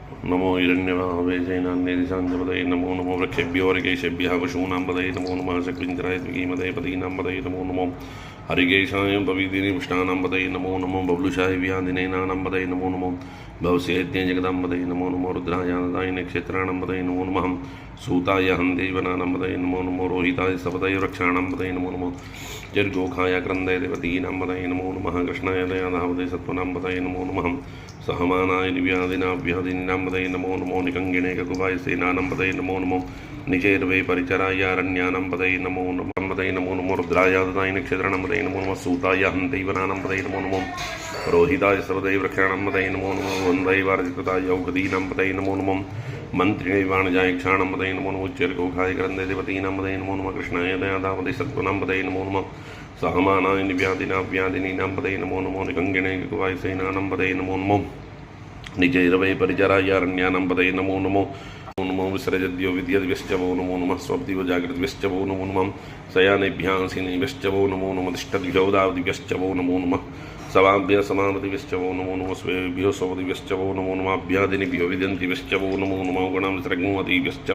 नमो हिरण्यवाहवेशैनान्यदिशाञ्जपदये नमो नमो वृक्षेभ्यो हरिकेशेभ्यः पशूनां पदये नमो नमः शक्विञ्चराय द्विगीमदये पदीनां पदये नमो नमो हरिकेशाय पविदिनी पुष्टानां पदये नमो नमो बबलुषाय व्याधिनैनानां पदये नमो नमो भवसेद्य जगदां पदये नमो नमो रुद्राय नदायिने क्षेत्राणां पदये नमो नमः सूताय हन्देवनानां पदये नमो नमो रोहिताय सपदये वृक्षाणां पदये नमो नमो जर्गोखाय क्रन्दय देवतीनां पदये नमो नमः कृष्णाय दयाधावदे सत्त्वनां पदये नमो नमः सहमानाय व्याधिनीनां पदये नमो नमो निकङ्गिणे ककुभाय सेनानां पदये नमो नमो निचैर्वे परिचराय अरण्यानां पदये नमो नमः पदये नमो नमो रुद्राय ददायिने क्षेत्राणां पदये नमो नमः सूताय हन्दैवनानां पदये नमो नमो रोहिताय सर्वदय वृक्षाणां पदये नमो नमो वन्दैवार्जिताय औषधीनां पदये नमो नमो मन्त्रिणे वाणिजाय क्षाणां पदये नमो नमो उच्चैर्गोखाय क्रन्दय देवतीनां पदये नमो नमः कृष्णाय दयाधावदे सत्त्वनां पदये नमो नमः सहमानाय व्याधिनीनां पदये नमो नमो निकङ्गिणे ककुभाय सेनानां पदये नमो नमो निजैरवै परिचराय अरण्यानां पदये नमो नमो नमो विसृजद्यो विद्यद्भ्यश्च वो नमो नमः स्वप्तिव जागृद्भ्यश्च वो नमो नमः शयानेभ्यासीनेभ्यश्च वो नमो नमः तिष्ठद्भ्यो दावदिभ्यश्च वो नमो नमः सवाभ्य समानतिभ्यश्च वो नमो नमः स्वेभ्यो स्वपतिभ्यश्च वो नमो नमः अभ्यादिनिभ्यो विदन्तिभ्यश्च वो नमो नमः गुणां सृग्मवतिभ्यश्च